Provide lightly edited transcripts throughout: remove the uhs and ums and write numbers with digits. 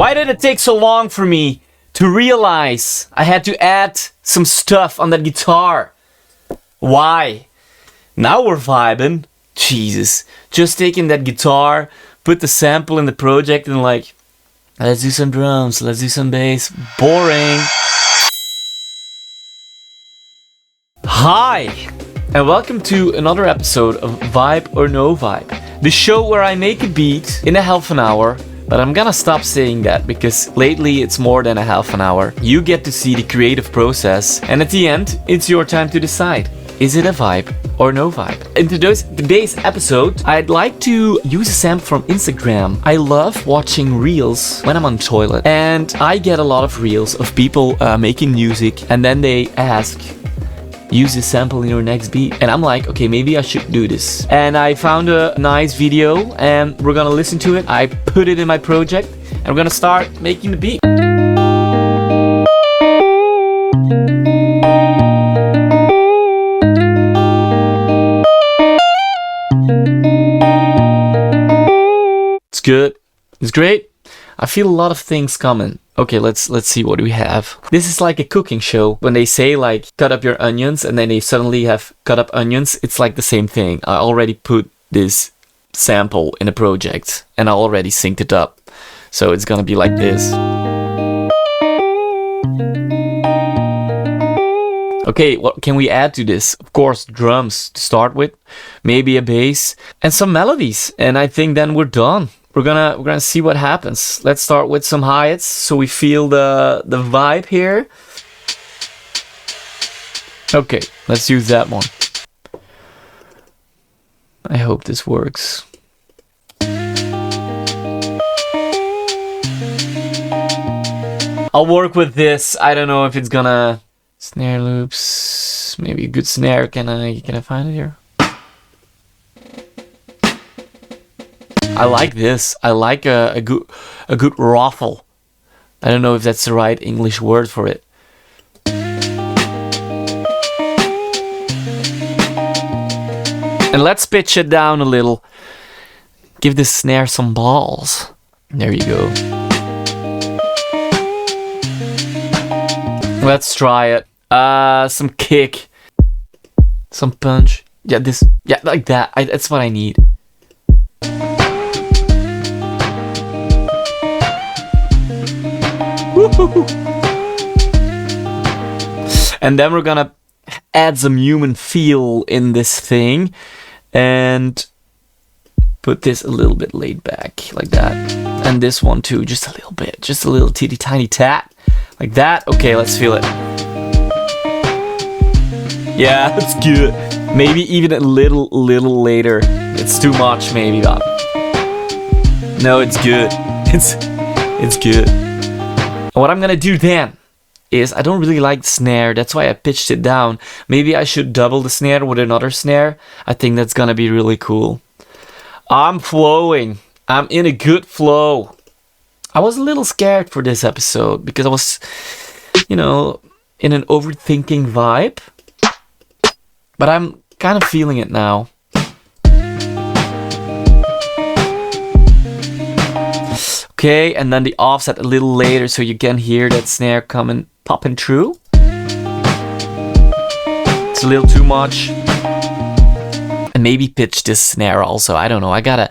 Why did it take so long for me to realize I had to add some stuff on that guitar? Why? Now we're vibing. Jesus. Just taking that guitar, put the sample in the project and like, let's do some drums, let's do some bass. Boring. Hi, and welcome to another episode of Vibe or No Vibe, the show where I make a beat in a half an hour, but I'm gonna stop saying that because lately it's more than a half an hour. You get to see the creative process, and at the end, it's your time to decide. Is it a vibe or no vibe? In today's episode, I'd like to use a sample from Instagram. I love watching reels when I'm on the toilet, and I get a lot of reels of people making music, and then they ask, use this sample in your next beat. And I'm like, okay, maybe I should do this. And I found a nice video and we're gonna listen to it. I put it in my project and we're gonna start making the beat. It's good. It's great. I feel a lot of things coming. Okay, let's see what we have. This is like a cooking show. When they say like cut up your onions and then they suddenly have cut up onions, it's like the same thing. I already put this sample in a project and I already synced it up. So it's gonna be like this. Okay, what can we add to this? Of course, drums to start with, maybe a bass and some melodies. And I think then we're done. We're gonna see what happens. Let's start with some hi-hats so we feel the vibe here. Okay, let's use that one. I hope this works. I'll work with this. I don't know if it's gonna snare loops. Maybe a good snare. Can I find it here? I like this. I like a good ruffle. I don't know if that's the right English word for it. And let's pitch it down a little. Give this snare some balls. There you go. Let's try it. Some kick. Some punch. Yeah, like that. That's what I need. And then we're gonna add some human feel in this thing and put this a little bit laid back like that, and this one too, just a little bit, just a little teeny tiny tat like that. Okay, let's feel it. Yeah, that's good. Maybe even a little later. It's too much maybe, but no, it's good. It's good. What I'm gonna do then is, I don't really like the snare, that's why I pitched it down. Maybe I should double the snare with another snare. I think that's gonna be really cool. I'm flowing. I'm in a good flow. I was a little scared for this episode because I was, in an overthinking vibe. But I'm kind of feeling it now. Okay, and then the offset a little later so you can hear that snare popping through. It's a little too much. And maybe pitch this snare also. I don't know. I got a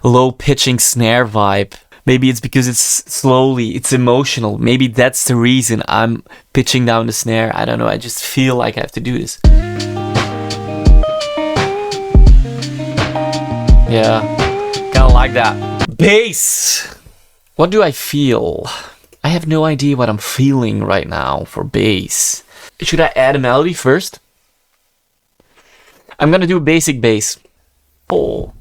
low pitching snare vibe. Maybe it's because it's slowly, it's emotional. Maybe that's the reason I'm pitching down the snare. I don't know. I just feel like I have to do this. Yeah, kind of like that. Bass. What do I feel? I have no idea what I'm feeling right now for bass. Should I add a melody first? I'm gonna do a basic bass. Oh.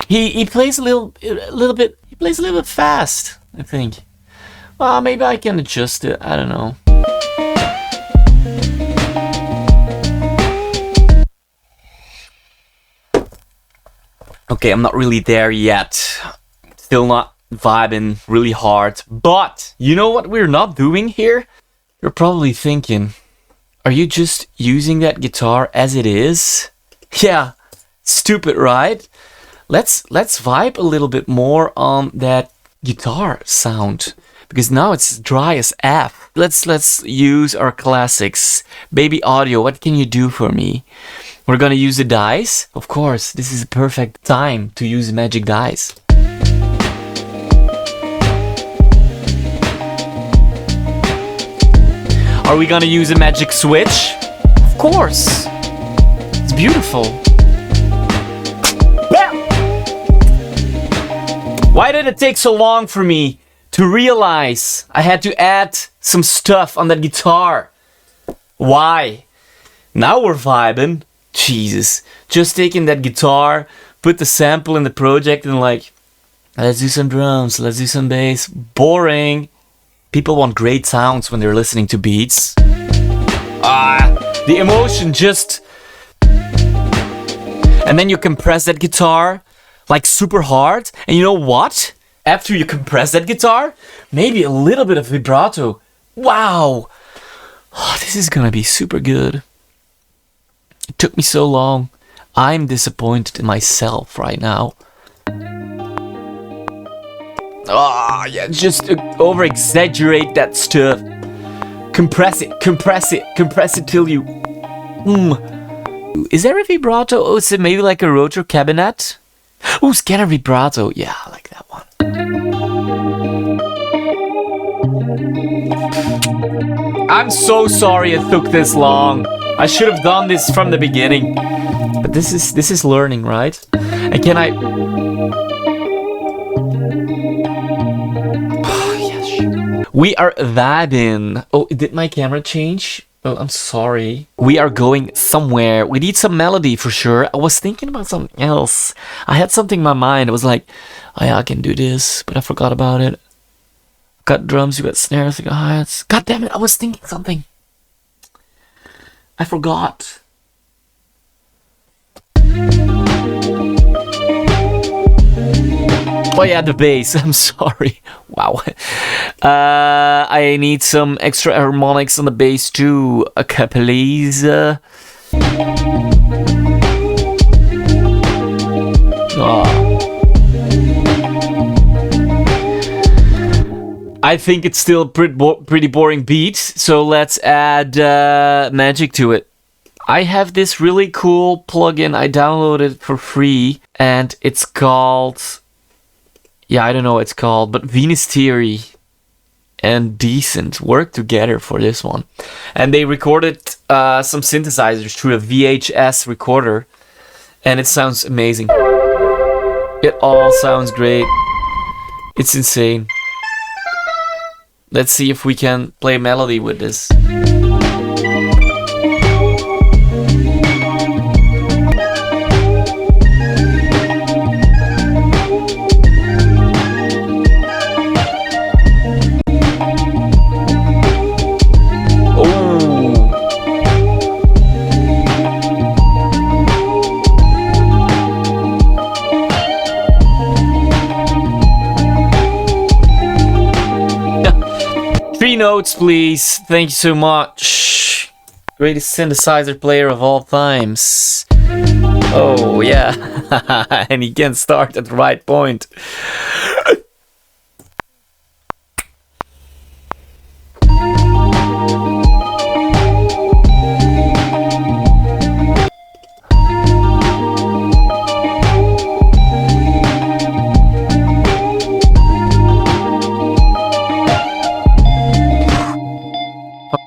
He plays a little bit. He plays a little bit fast, I think. Well, maybe I can adjust it. I don't know. Okay, I'm not really there yet. Still not vibing really hard. But you know what we're not doing here? You're probably thinking, are you just using that guitar as it is? Yeah, stupid, right? Let's vibe a little bit more on that guitar sound, because now it's dry as F. Let's use our classics. Baby Audio, what can you do for me? We're gonna use the dice. Of course, this is the perfect time to use magic dice. Are we gonna use a magic switch? Of course. It's beautiful. Why did it take so long for me to realize I had to add some stuff on that guitar? Why? Now we're vibing. Jesus. Just taking that guitar, put the sample in the project and like, let's do some drums, let's do some bass. Boring. People want great sounds when they're listening to beats. The emotion just... And then you compress that guitar like super hard. And you know what? After you compress that guitar, maybe a little bit of vibrato. Wow. Oh, this is gonna be super good. It took me so long. I'm disappointed in myself right now. Yeah, just over-exaggerate that stuff. Compress it till you... Is there a vibrato? Oh, is it maybe like a rotor cabinet? Ooh, scanner vibrato. Yeah, I like that one. I'm so sorry it took this long. I should have done this from the beginning. But this is learning, right? And can I... We are vibing. Oh, did my camera change? Oh, I'm sorry. We are going somewhere. We need some melody for sure. I was thinking about something else. I had something in my mind. I was like, oh yeah, I can do this, but I forgot about it. Got drums, you got snares, you got hi-hats. God damn it, I was thinking something. I forgot. Oh yeah, the bass. I'm sorry. Wow. I need some extra harmonics on the bass too. A please. I think it's still a pretty boring beat, so let's add magic to it. I have this really cool plugin I downloaded for free, and it's called... Yeah, I don't know what it's called, but Venus Theory and Decent work together for this one. And they recorded some synthesizers through a VHS recorder, and it sounds amazing. It all sounds great. It's insane. Let's see if we can play melody with this. Notes, please. Thank you so much. Greatest synthesizer player of all times. Oh, yeah. And he can start at the right point.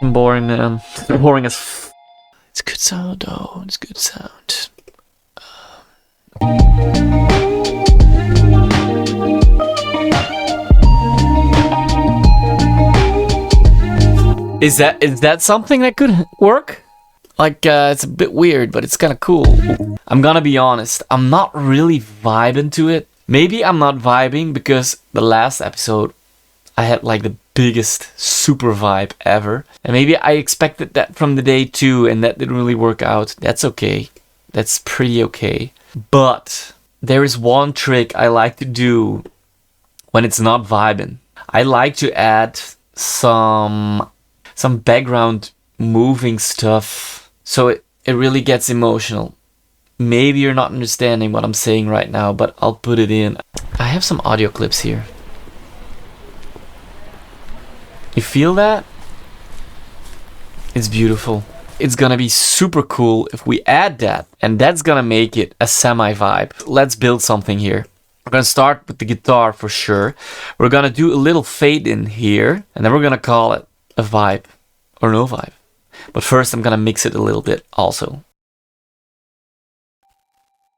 Boring, man. Boring as f... It's good sound, though. It's good sound. Is that something that could work? Like, it's a bit weird, but it's kind of cool. I'm gonna be honest. I'm not really vibing to it. Maybe I'm not vibing because the last episode I had like the biggest super vibe ever. And maybe I expected that from the day too, and that didn't really work out. That's okay. That's pretty okay. But there is one trick I like to do when it's not vibing. I like to add some some background moving stuff. So it really gets emotional. Maybe you're not understanding what I'm saying right now, but I'll put it in. I have some audio clips here. You feel that? It's beautiful. It's gonna be super cool if we add that, and that's gonna make it a semi-vibe. Let's build something here. We're gonna start with the guitar for sure. We're gonna do a little fade in here, and then we're gonna call it a vibe or no vibe. But first I'm gonna mix it a little bit also.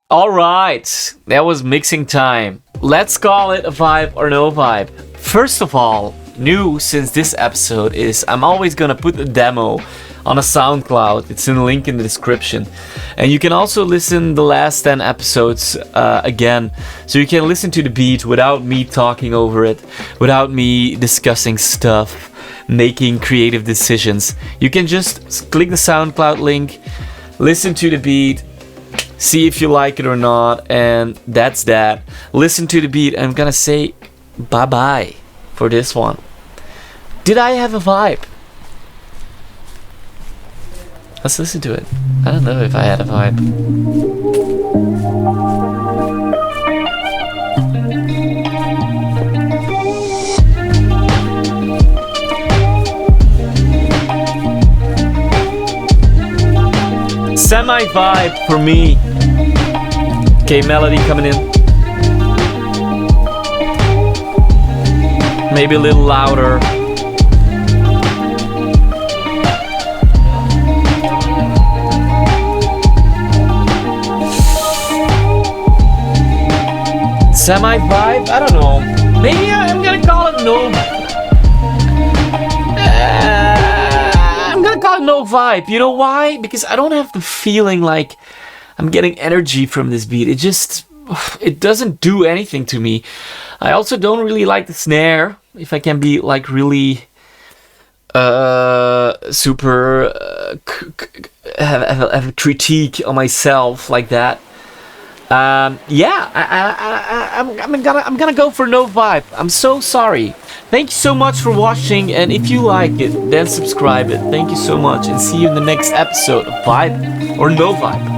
Alright, that was mixing time. Let's call it a vibe or no vibe. First of all, new since this episode is I'm always gonna put the demo on a SoundCloud. It's in the link in the description. And you can also listen the last 10 episodes again. So you can listen to the beat without me talking over it, without me discussing stuff, making creative decisions. You can just click the SoundCloud link, listen to the beat, see if you like it or not, and that's that. Listen to the beat. I'm gonna say bye-bye for this one. Did I have a vibe? Let's listen to it. I don't know if I had a vibe. Semi-vibe for me. Okay, melody coming in. Maybe a little louder. Semi-vibe? I don't know. Maybe I'm gonna call it no. I'm gonna call it no vibe. You know why? Because I don't have the feeling like I'm getting energy from this beat. It doesn't do anything to me. I also don't really like the snare. If I can be like really super have a critique on myself like that. Yeah, I'm gonna go for no vibe. I'm so sorry. Thank you so much for watching, and if you like it, then subscribe it. Thank you so much, and see you in the next episode of Vibe or No Vibe.